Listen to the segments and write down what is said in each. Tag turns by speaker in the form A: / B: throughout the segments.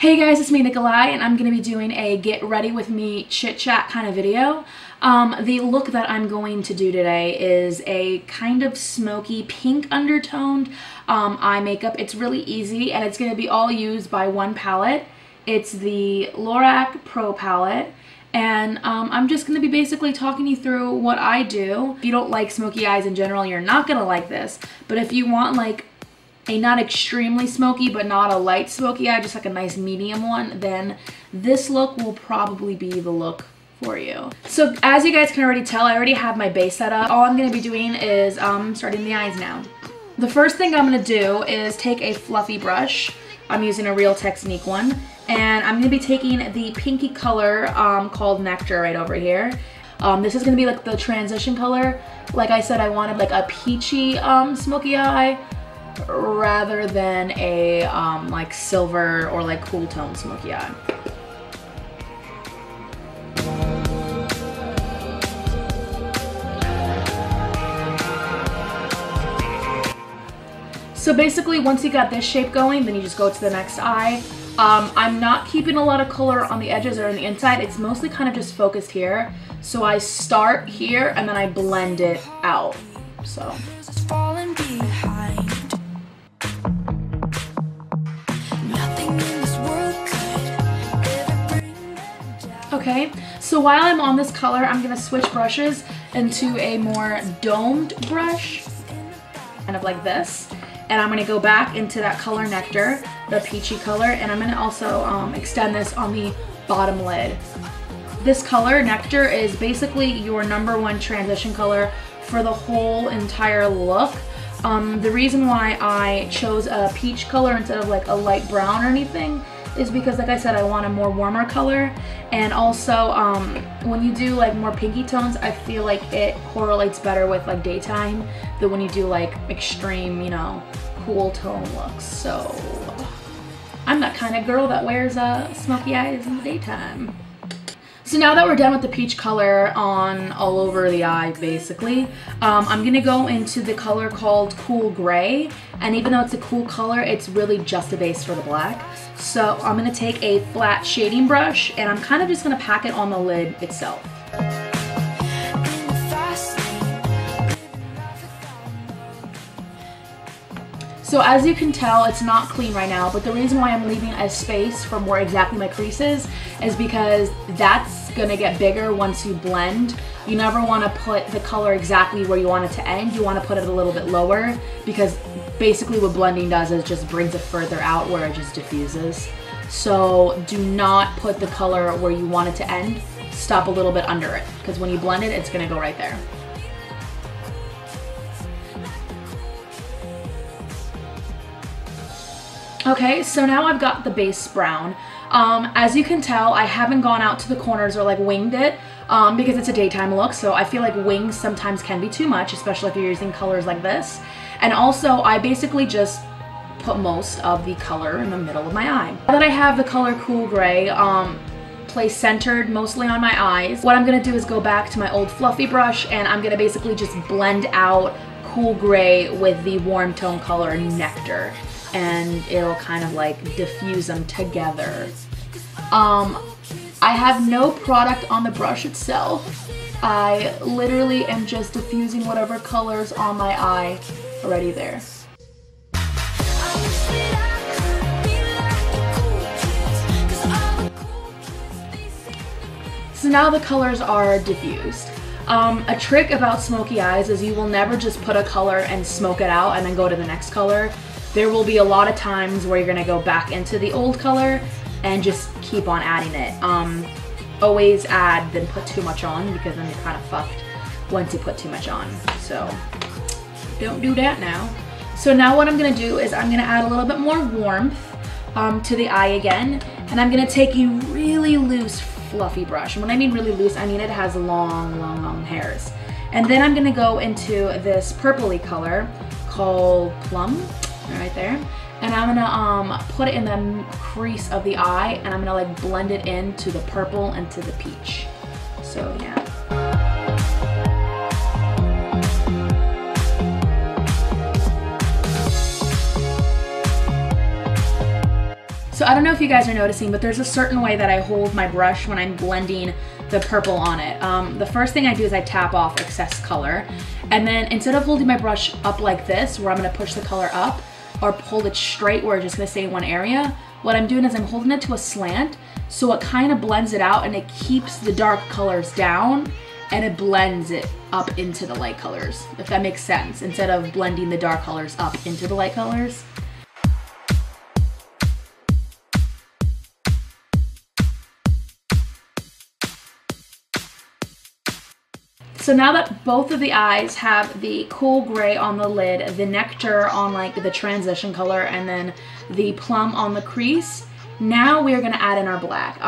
A: Hey guys, it's me, Nikolai, and I'm going to be doing a get ready with me chit chat kind of video. The look that I'm going to do today is a kind of smoky pink undertoned eye makeup. It's really easy and it's going to be all used by one palette. It's the Lorac Pro palette. And I'm just going to be basically talking you through what I do. If you don't like smoky eyes in general, you're not going to like this. But if you want like a not extremely smoky but not a light smoky eye, just like a nice medium one, then this look will probably be the look for you. So as you guys can already tell, I already have my base set up. All I'm going to be doing is starting the eyes now. The first thing I'm going to do is take a fluffy brush. I'm using a Real Technique one, and I'm going to be taking the pinky color called Nectar right over here. This is going to be like the transition color. Like I said, I wanted like a peachy smoky eye rather than a like silver or like cool tone smoky eye. So basically once you got this shape going, then you just go to the next eye. I'm not keeping a lot of color on the edges or on the inside. It's mostly kind of just focused here. So I start here and then I blend it out. So okay, so while I'm on this color, I'm going to switch brushes into a more domed brush, kind of like this. And I'm going to go back into that color Nectar, the peachy color, and I'm going to also extend this on the bottom lid. This color, Nectar, is basically your #1 transition color for the whole entire look. The reason why I chose a peach color instead of like a light brown or anything is because, like I said, I want a more warmer color, and also when you do like more pinky tones, I feel like it correlates better with like daytime than when you do like extreme, you know, cool tone looks. So I'm that kind of girl that wears smoky eyes in the daytime. So now that we're done with the peach color on all over the eye, basically, I'm going to go into the color called Cool Gray. And even though it's a cool color, it's really just a base for the black. So I'm going to take a flat shading brush and I'm kind of just going to pack it on the lid itself. So as you can tell, it's not clean right now, but the reason why I'm leaving a space for more exactly my creases is because that's gonna get bigger once you blend. You never wanna put the color exactly where you want it to end. You wanna put it a little bit lower, because basically what blending does is just brings it further out where it just diffuses. So do not put the color where you want it to end. Stop a little bit under it, because when you blend it, it's gonna go right there. Okay, so now I've got the base brown. As you can tell, I haven't gone out to the corners or like winged it because it's a daytime look, so I feel like wings sometimes can be too much, especially if you're using colors like this. And also, I basically just put most of the color in the middle of my eye. Now that I have the color Cool Gray placed centered mostly on my eyes, what I'm going to do is go back to my old fluffy brush and I'm going to basically just blend out Cool Gray with the warm tone color Nectar. And it'll kind of like diffuse them together. I have no product on the brush itself. I literally am just diffusing whatever colors on my eye already there. So now the colors are diffused. A trick about smoky eyes is you will never just put a color and smoke it out and then go to the next color. There will be a lot of times where you're gonna go back into the old color and just keep on adding it. Always add, then put too much on, because then you're kind of fucked once you put too much on. So don't do that now. So now what I'm gonna do is I'm gonna add a little bit more warmth to the eye again, and I'm gonna take a really loose fluffy brush. And when I mean really loose, I mean it has long hairs. And then I'm gonna go into this purpley color called Plum. Right there, and I'm gonna put it in the crease of the eye, and I'm gonna like blend it into the purple and to the peach. So yeah. So I don't know if you guys are noticing, but there's a certain way that I hold my brush when I'm blending the purple on it. The first thing I do is I tap off excess color. And then instead of holding my brush up like this, where I'm gonna push the color up, or hold it straight where it's just gonna stay in one area, what I'm doing is I'm holding it to a slant, so it kind of blends it out and it keeps the dark colors down and it blends it up into the light colors, if that makes sense, instead of blending the dark colors up into the light colors. So now that both of the eyes have the cool gray on the lid, the nectar on like the transition color, and then the plum on the crease, now we're gonna add in our black.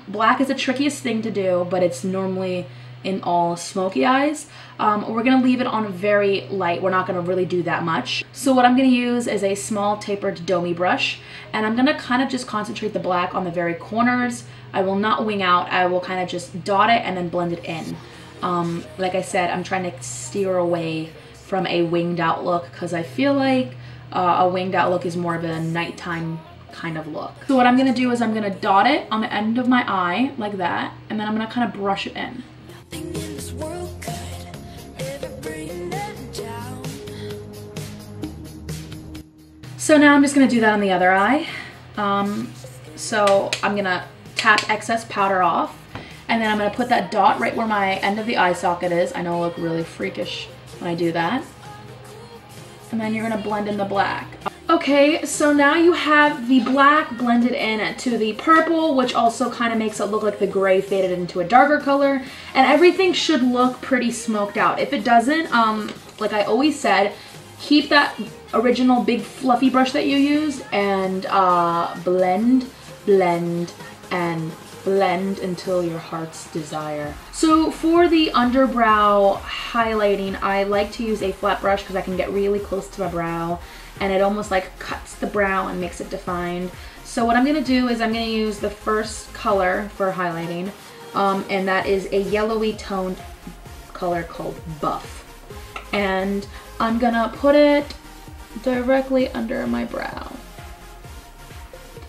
A: Black is the trickiest thing to do, but it's normally in all smoky eyes. We're gonna leave it on very light. We're not gonna really do that much. So what I'm gonna use is a small tapered domey brush, and I'm gonna kind of just concentrate the black on the very corners. I will not wing out. I will kind of just dot it and then blend it in. Like I said, I'm trying to steer away from a winged out look because I feel like a winged out look is more of a nighttime kind of look. So what I'm gonna do is I'm gonna dot it on the end of my eye like that, and then I'm gonna kind of brush it in. So now I'm just gonna do that on the other eye. So I'm gonna tap excess powder off, and then I'm gonna put that dot right where my end of the eye socket is. I know I look really freakish when I do that. And then you're gonna blend in the black. Okay, so now you have the black blended in to the purple, which also kind of makes it look like the gray faded into a darker color, and everything should look pretty smoked out. If it doesn't, like I always said, keep that original big fluffy brush that you used and blend, blend, and blend until your heart's desire. So for the underbrow highlighting, I like to use a flat brush because I can get really close to my brow and it almost like cuts the brow and makes it defined. So what I'm gonna do is I'm gonna use the first color for highlighting, and that is a yellowy toned color called Buff. And I'm gonna put it directly under my brow.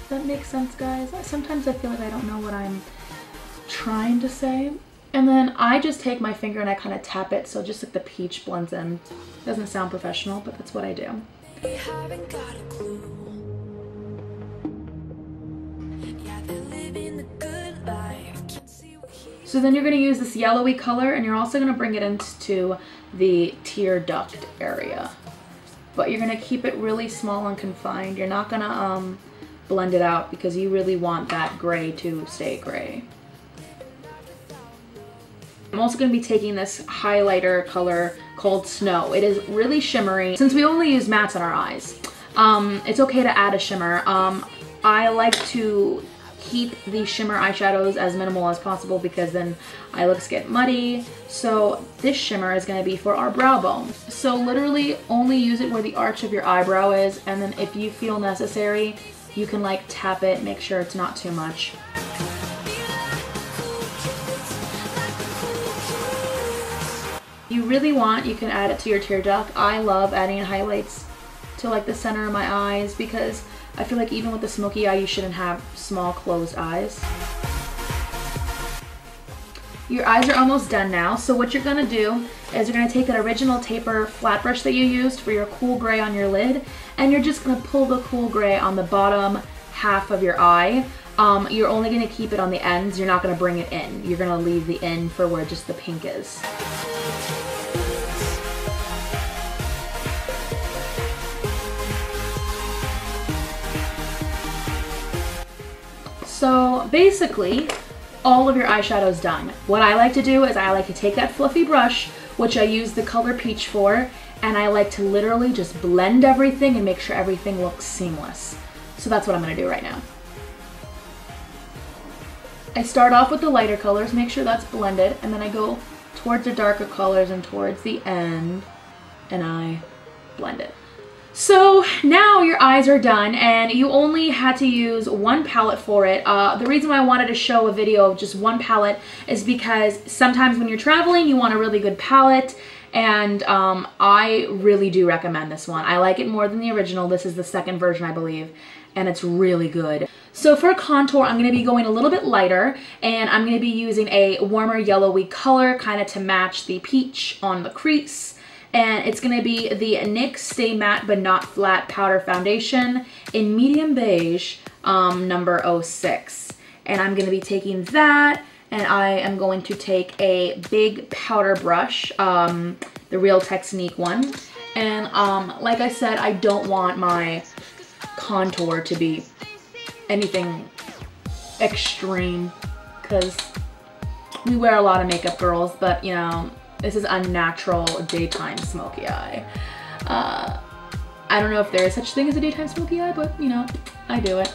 A: That makes sense, guys? Sometimes I feel like I don't know what I'm trying to say. And then I just take my finger and I kind of tap it so just like the peach blends in. Doesn't sound professional, but that's what I do. Haven't got a clue. Yeah, they're living the good life. So then you're going to use this yellowy color and you're also going to bring it into the tear duct area. But you're going to keep it really small and confined. You're not going to blend it out because you really want that gray to stay gray. I'm also going to be taking this highlighter color called Snow. It is really shimmery. Since we only use mattes on our eyes, it's okay to add a shimmer. I like to keep the shimmer eyeshadows as minimal as possible because then eye looks get muddy. So this shimmer is going to be for our brow bone. So literally only use it where the arch of your eyebrow is, and then if you feel necessary, you can like tap it, make sure it's not too much. You really want, you can add it to your tear duct. I love adding highlights to like the center of my eyes because I feel like even with the smoky eye, you shouldn't have small closed eyes. Your eyes are almost done now. So what you're gonna do is you're gonna take that original taper flat brush that you used for your cool gray on your lid, and you're just gonna pull the cool gray on the bottom half of your eye. You're only gonna keep it on the ends. You're not gonna bring it in. You're gonna leave the end for where just the pink is. So basically, all of your eyeshadow's done. What I like to do is I like to take that fluffy brush, which I use the color Peach for, and I like to literally just blend everything and make sure everything looks seamless. So that's what I'm gonna do right now. I start off with the lighter colors, make sure that's blended, and then I go towards the darker colors and towards the end, and I blend it. So now your eyes are done and you only had to use one palette for it. The reason why I wanted to show a video of just one palette is because sometimes when you're traveling you want a really good palette, and I really do recommend this one. I like it more than the original. This is the second version, I believe, and it's really good. So for contour, I'm going to be going a little bit lighter, and I'm going to be using a warmer yellowy color kind of to match the peach on the crease. And it's going to be the NYX Stay Matte But Not Flat Powder Foundation in medium beige, number 06. And I'm going to be taking that, and I am going to take a big powder brush, the Real Technique one. And like I said, I don't want my contour to be anything extreme, because we wear a lot of makeup, girls, but you know, this is unnatural daytime smoky eye. I don't know if there is such thing as a daytime smoky eye, but you know, I do it.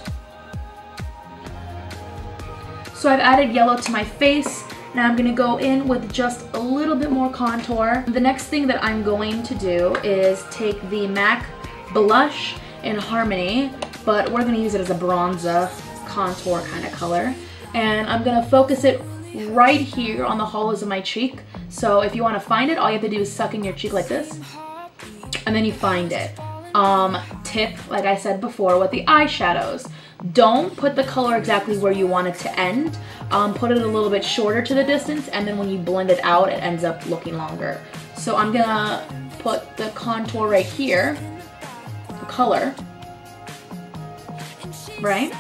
A: So I've added yellow to my face. Now I'm gonna go in with just a little bit more contour. The next thing that I'm going to do is take the MAC blush in Harmony, but we're gonna use it as a bronzer contour kind of color. And I'm gonna focus it right here on the hollows of my cheek. So if you wanna find it, all you have to do is suck in your cheek like this, and then you find it. Tip, like I said before, with the eyeshadows, don't put the color exactly where you want it to end. Put it a little bit shorter to the distance, and then when you blend it out, it ends up looking longer. So I'm gonna put the contour right here, the color, right?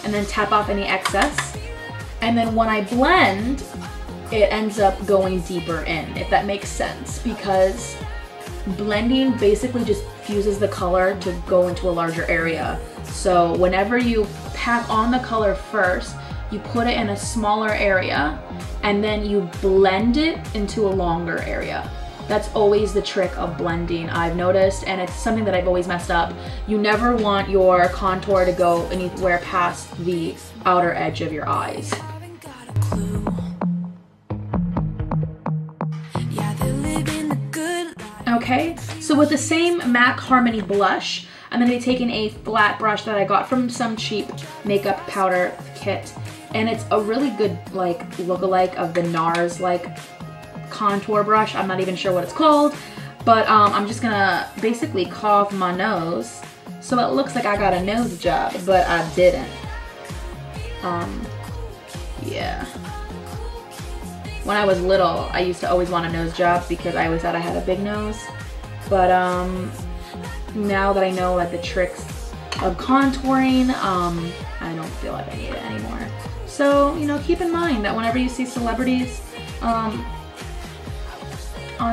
A: And then tap off any excess. And then when I blend, it ends up going deeper in, if that makes sense, because blending basically just fuses the color to go into a larger area. So whenever you pack on the color first, you put it in a smaller area, and then you blend it into a longer area. That's always the trick of blending, I've noticed, and it's something that I've always messed up. You never want your contour to go anywhere past the outer edge of your eyes. Okay, so with the same MAC Harmony blush, I'm going to be taking a flat brush that I got from some cheap makeup powder kit. And it's a really good like look-alike of the NARS like contour brush. I'm not even sure what it's called, but I'm just gonna basically carve my nose so it looks like I got a nose job, but I didn't. Yeah. When I was little, I used to always want a nose job because I always thought I had a big nose. But now that I know like the tricks of contouring, I don't feel like I need it anymore. So, you know, keep in mind that whenever you see celebrities on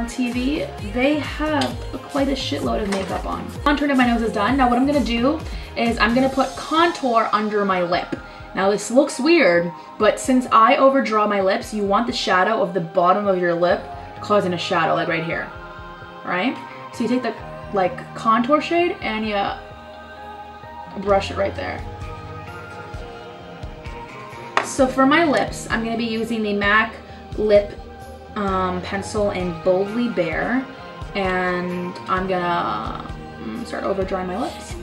A: TV, they have quite a shitload of makeup on. Contouring of my nose is done. Now what I'm gonna do is I'm gonna put contour under my lip. Now this looks weird, but since I overdraw my lips, you want the shadow of the bottom of your lip causing a shadow, like right here, right? So you take the like contour shade and you brush it right there. So for my lips, I'm gonna be using the MAC lip pencil in Boldly Bare, and I'm gonna start overdrawing my lips.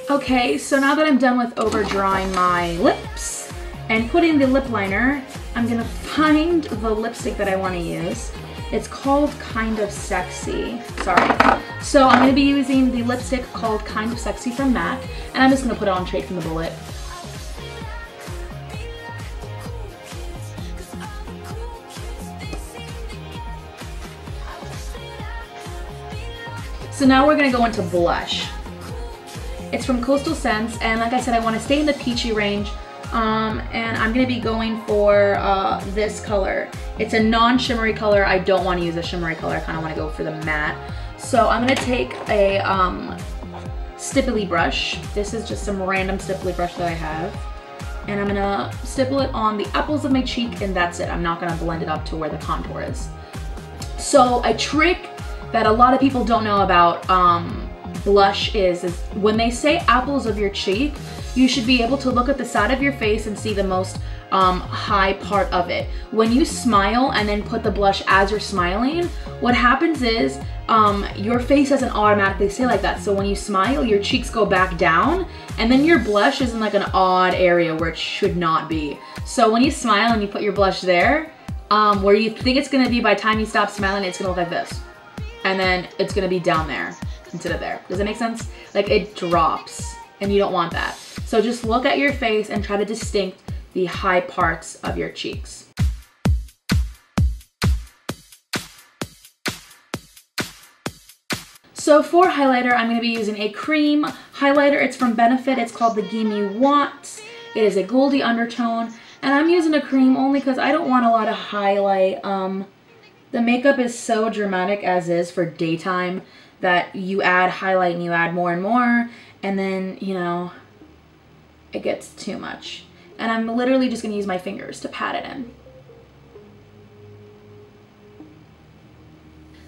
A: Okay, so now that I'm done with overdrawing my lips and putting the lip liner, I'm gonna find the lipstick that I want to use. It's called Kind of Sexy. Sorry. So I'm gonna be using the lipstick called Kind of Sexy from MAC, and I'm just gonna put it on straight from the bullet. So now we're gonna go into blush. It's from Coastal Scents, and like I said, I want to stay in the peachy range, and I'm going to be going for this color. It's a non-shimmery color. I don't want to use a shimmery color. I kind of want to go for the matte. So I'm going to take a stipply brush. This is just some random stipply brush that I have, and I'm going to stipple it on the apples of my cheek, and that's it. I'm not going to blend it up to where the contour is. So a trick that a lot of people don't know about blush is when they say apples of your cheek, you should be able to look at the side of your face and see the most high part of it. When you smile and then put the blush as you're smiling, what happens is your face doesn't automatically stay like that. So when you smile, your cheeks go back down, and then your blush is in like an odd area where it should not be. So when you smile and you put your blush there, where you think it's gonna be, by the time you stop smiling, it's gonna look like this. And then it's gonna be down there instead of there. Does that make sense? Like it drops, and you don't want that. So just look at your face and try to distinct the high parts of your cheeks. So for highlighter, I'm going to be using a cream highlighter. It's from Benefit. It's called the Gimme Watts. It is a goldy undertone. And I'm using a cream only because I don't want a lot of highlight. The makeup is so dramatic as is for daytime that you add highlight and you add more and more. And then, you know, it gets too much. And I'm literally just going to use my fingers to pat it in.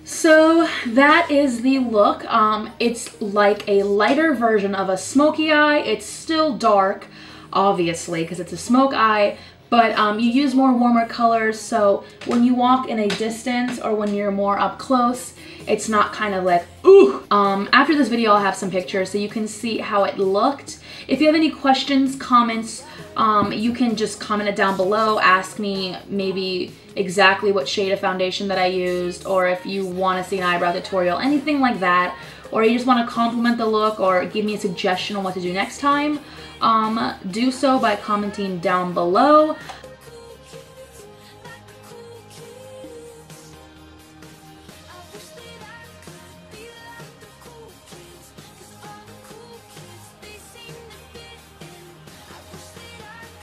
A: So that is the look. It's like a lighter version of a smoky eye. It's still dark, obviously, because it's a smoke eye, but you use more warmer colors, so when you walk in a distance or when you're more up close, it's not kind of like, ooh. After this video, I'll have some pictures so you can see how it looked. If you have any questions, comments, you can just comment it down below. Ask me maybe exactly what shade of foundation that I used, or if you want to see an eyebrow tutorial, anything like that, or you just want to compliment the look or give me a suggestion on what to do next time, do so by commenting down below.